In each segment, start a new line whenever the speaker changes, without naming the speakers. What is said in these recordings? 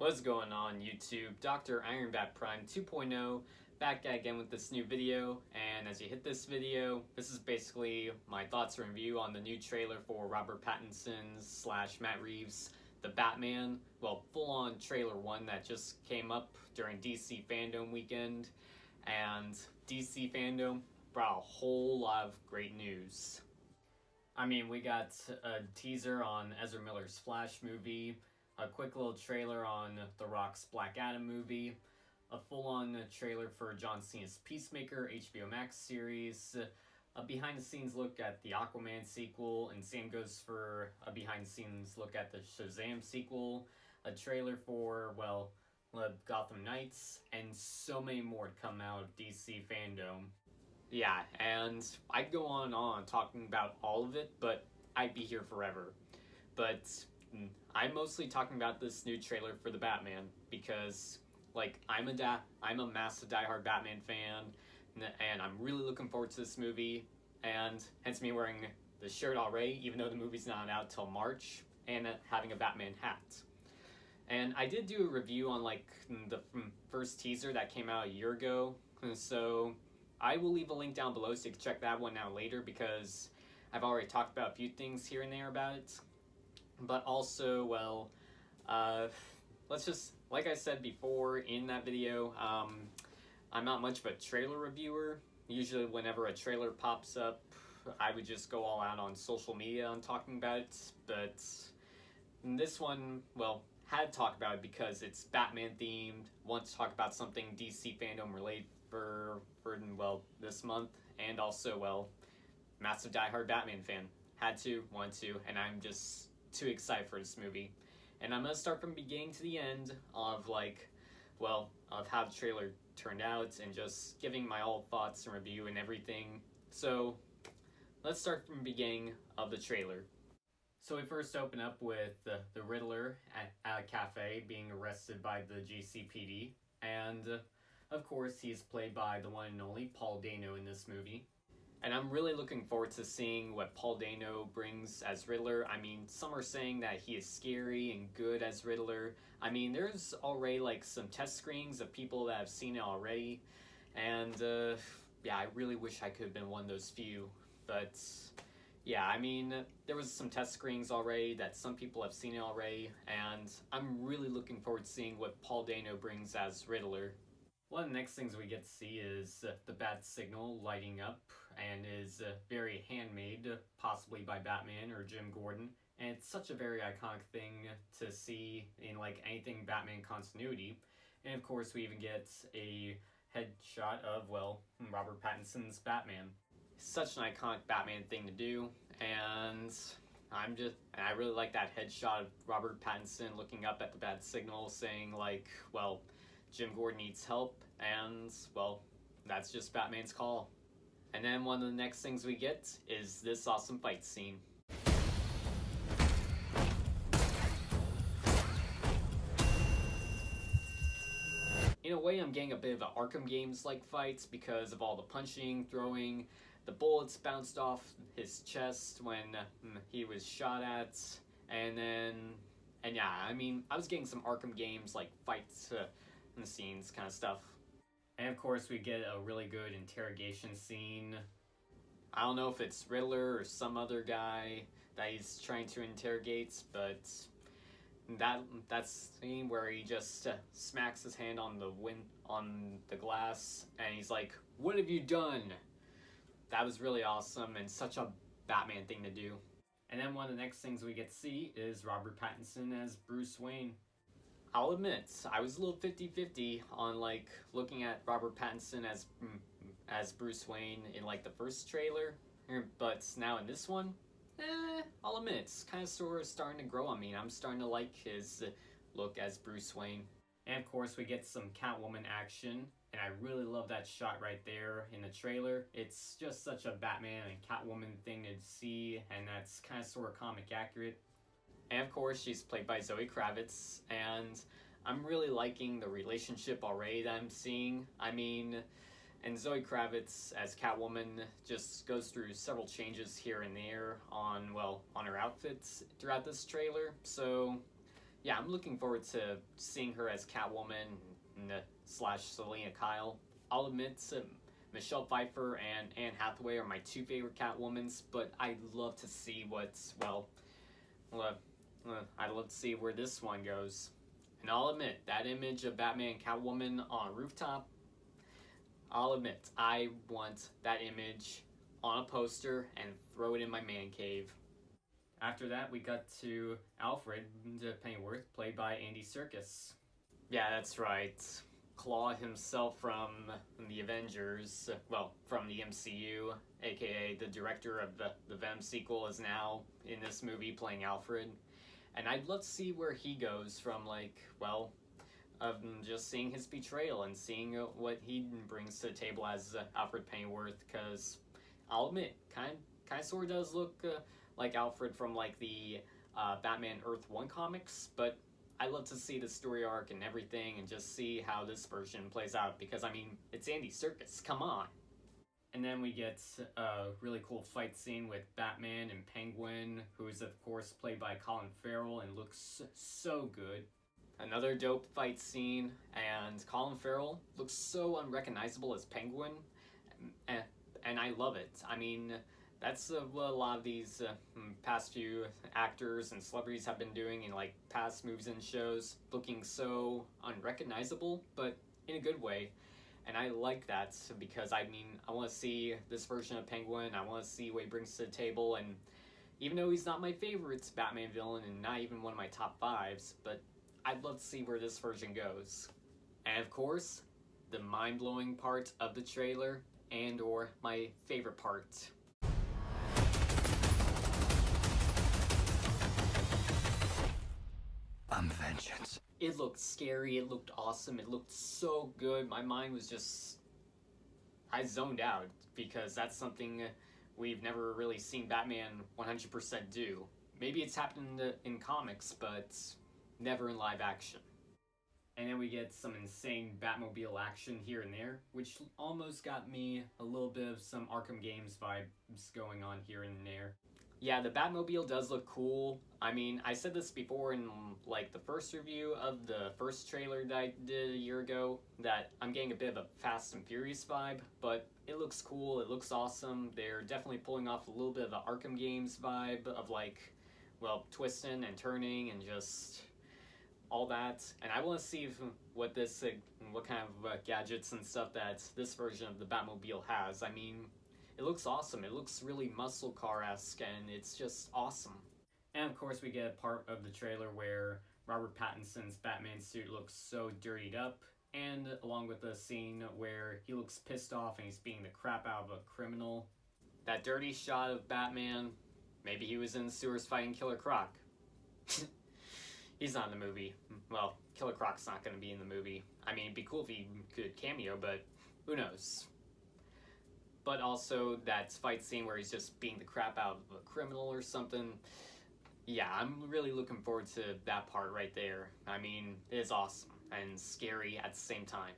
What's going on YouTube? Dr. Ironbat Prime 2.0 back again with this new video, and as you hit this video, this is basically my thoughts and review on the new trailer for Robert Pattinson's / Matt Reeves' The Batman. Well, full-on trailer one that just came up during DC Fandom weekend, and DC Fandom brought a whole lot of great news. I mean, we got a teaser on Ezra Miller's Flash movie, a quick little trailer on The Rock's Black Adam movie, a full-on trailer for John Cena's Peacemaker HBO Max series, a behind-the-scenes look at the Aquaman sequel, and same goes for a behind-the-scenes look at the Shazam sequel, a trailer for, well, Gotham Knights, and so many more to come out of DC Fandom. Yeah, and I'd go on and on talking about all of it, but I'd be here forever. But I'm mostly talking about this new trailer for the Batman because, like, I'm a massive diehard Batman fan, and I'm really looking forward to this movie, and hence me wearing the shirt already, even though the movie's not out till March, and having a Batman hat. And I did do a review on, like, the first teaser that came out a year ago, so I will leave a link down below so you can check that one out later, because I've already talked about a few things here and there about it. But also, well, let's just, like I said before in that video, I'm not much of a trailer reviewer. Usually whenever a trailer pops up, I would just go all out on social media on talking about it. But this one, well, had to talk about it because it's Batman themed. Want to talk about something DC Fandom related for this month, and also, well, massive diehard Batman fan. Had to, wanted to, and I'm just too excited for this movie. And I'm gonna start from beginning to the end of, like, well, of how the trailer turned out and just giving my all thoughts and review and everything. So let's start from the beginning of the trailer. So we first open up with the Riddler at a cafe being arrested by the GCPD, and of course he's played by the one and only Paul Dano in this movie. And I'm really looking forward to seeing what Paul Dano brings as Riddler. I mean, some are saying that he is scary and good as Riddler. I mean, there's already, like, some test screenings of people that have seen it already. And, yeah, I really wish I could have been one of those few. But, yeah, I mean, there was some test screenings already that some people have seen it already. And I'm really looking forward to seeing what Paul Dano brings as Riddler. One of the next things we get to see is the bat signal lighting up, and is very handmade, possibly by Batman or Jim Gordon, and it's such a very iconic thing to see in, like, anything Batman continuity. And of course we even get a headshot of, well, Robert Pattinson's Batman. Such an iconic Batman thing to do, and I really like that headshot of Robert Pattinson looking up at the bat signal saying, like, well, Jim Gordon needs help, and, well, that's just Batman's call. And then one of the next things we get is this awesome fight scene. In a way, I'm getting a bit of an Arkham Games-like fights because of all the punching, throwing, the bullets bounced off his chest when he was shot at, and yeah, I mean, I was getting some Arkham Games-like fights and the scenes kind of stuff. And of course we get a really good interrogation scene. I don't know if it's Riddler or some other guy that he's trying to interrogate, but that's scene where he just smacks his hand on the glass, and he's like, "What have you done?" That was really awesome and such a Batman thing to do. And then one of the next things we get to see is Robert Pattinson as Bruce Wayne. I'll admit, I was a little 50-50 on, like, looking at Robert Pattinson as Bruce Wayne in, like, the first trailer, but now in this one, I'll admit, it's kind of sort of starting to grow on me. I'm starting to like his look as Bruce Wayne. And of course we get some Catwoman action, and I really love that shot right there in the trailer. It's just such a Batman and Catwoman thing to see, and that's kind of sort of comic accurate. And of course, she's played by Zoe Kravitz, and I'm really liking the relationship already that I'm seeing. I mean, and Zoe Kravitz as Catwoman just goes through several changes here and there on her outfits throughout this trailer. So, yeah, I'm looking forward to seeing her as Catwoman slash Selena Kyle. I'll admit Michelle Pfeiffer and Anne Hathaway are my two favorite Catwomans, but I'd love to see I'd love to see where this one goes. And I'll admit, that image of Batman and Catwoman on a rooftop, I'll admit, I want that image on a poster and throw it in my man cave. After that, we got to Alfred Pennyworth, played by Andy Serkis. Yeah, that's right. Claw himself from the Avengers, from the MCU, aka the director of the Venom sequel, is now in this movie playing Alfred. And I'd love to see where he goes from, just seeing his betrayal and seeing what he brings to the table as Alfred Pennyworth, because I'll admit, kind of sort of does look like Alfred from the Batman Earth 1 comics, but I love to see the story arc and everything and just see how this version plays out, because I mean, it's Andy Serkis, come on. And then we get a really cool fight scene with Batman and Penguin, who is of course played by Colin Farrell and looks so good. Another dope fight scene, and Colin Farrell looks so unrecognizable as Penguin, and I love it. I mean, that's what a lot of these past few actors and celebrities have been doing in past movies and shows, looking so unrecognizable, but in a good way. And I like that, because I mean, I want to see this version of Penguin, I want to see what he brings to the table, and even though he's not my favorite Batman villain and not even one of my top 5s, but I'd love to see where this version goes. And of course, the mind-blowing part of the trailer, and or my favorite part.
I'm vengeance.
It looked scary, it looked awesome, it looked so good. My mind was just... I zoned out, because that's something we've never really seen Batman 100% do. Maybe it's happened in comics, but never in live action. And then we get some insane Batmobile action here and there, which almost got me a little bit of some Arkham Games vibes going on here and there. Yeah, the Batmobile does look cool. I mean, I said this before in the first review of the first trailer that I did a year ago, that I'm getting a bit of a Fast and Furious vibe, but it looks cool, it looks awesome. They're definitely pulling off a little bit of the Arkham Games vibe of twisting and turning and just all that. And I want to see what kind of gadgets and stuff that this version of the Batmobile has. I mean, it looks awesome. It looks really muscle car-esque, and it's just awesome. And of course, we get a part of the trailer where Robert Pattinson's Batman suit looks so dirtied up, and along with the scene where he looks pissed off and he's beating the crap out of a criminal. That dirty shot of Batman, maybe he was in the sewers fighting Killer Croc. He's not in the movie. Well, Killer Croc's not going to be in the movie. I mean, it'd be cool if he could cameo, but who knows. But also that fight scene where he's just beating the crap out of a criminal or something. Yeah, I'm really looking forward to that part right there. I mean, it is awesome and scary at the same time.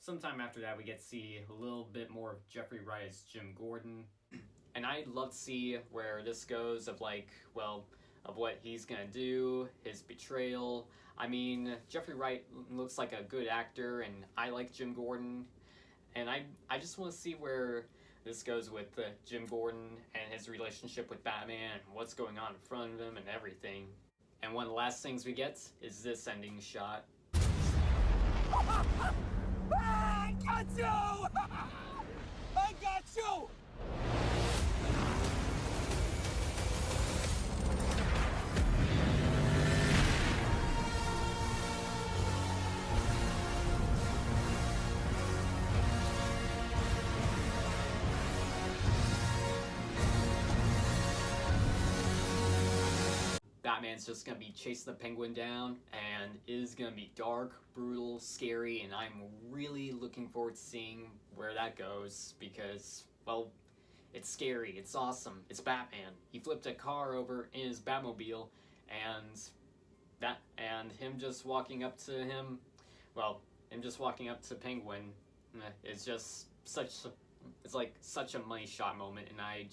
Sometime after that, we get to see a little bit more of Jeffrey Wright as Jim Gordon. And I'd love to see where this goes of of what he's gonna do, his betrayal. I mean, Jeffrey Wright looks like a good actor, and I like Jim Gordon. And I just want to see where this goes with Jim Gordon and his relationship with Batman, and what's going on in front of him and everything. And one of the last things we get is this ending shot.
I got you! I got you!
Batman's just gonna be chasing the Penguin down, and it is gonna be dark, brutal, scary, and I'm really looking forward to seeing where that goes, because, well, it's scary, it's awesome, it's Batman. He flipped a car over in his Batmobile, and him just walking up to him, him just walking up to Penguin, is just such a money shot moment, and I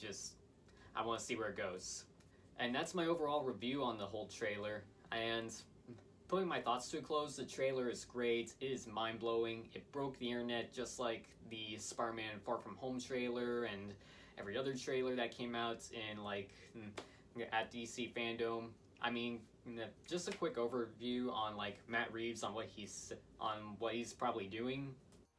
want to see where it goes. And that's my overall review on the whole trailer. And putting my thoughts to a close, the trailer is great. It is mind-blowing. It broke the internet just like the Spider-Man Far From Home trailer and every other trailer that came out in at DC Fandom. I mean, just a quick overview on Matt Reeves on what he's probably doing.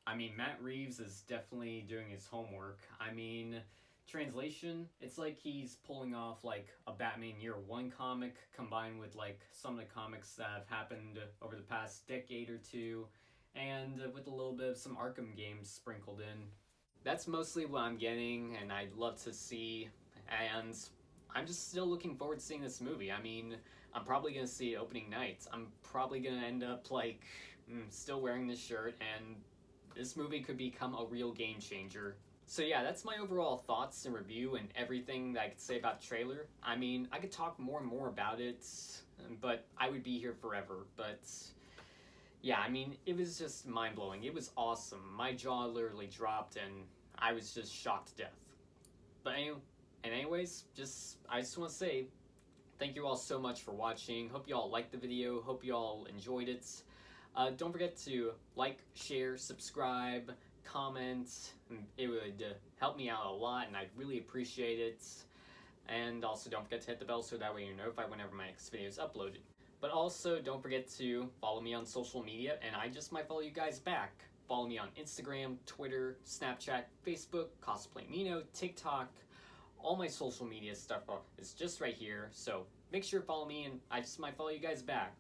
I mean, Matt Reeves is definitely doing his homework. I mean, translation, it's like he's pulling off a Batman Year One comic combined with some of the comics that have happened over the past decade or two, and with a little bit of some Arkham games sprinkled in. That's mostly what I'm getting, and I'd love to see, and I'm just still looking forward to seeing this movie. I mean, I'm probably going to see it opening night. I'm probably going to end up still wearing this shirt, and this movie could become a real game changer. So yeah, that's my overall thoughts and review and everything that I could say about the trailer. I mean, I could talk more and more about it, but I would be here forever. But yeah, I mean, it was just mind-blowing. It was awesome. My jaw literally dropped and I was just shocked to death. But anyways, I just want to say thank you all so much for watching. Hope you all liked the video. Hope you all enjoyed it. Don't forget to like, share, subscribe, comment. It would help me out a lot, and I'd really appreciate it. And also, don't forget to hit the bell so that way you're notified whenever my next video is uploaded. But also, don't forget to follow me on social media, and I just might follow you guys back. Follow me on Instagram, Twitter, Snapchat, Facebook, CosplayMino, TikTok. All my social media stuff is just right here, so make sure to follow me, and I just might follow you guys back.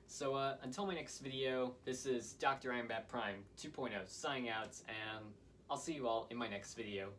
So until my next video, this is Dr. Iron Bat Prime 2.0 signing out, and I'll see you all in my next video.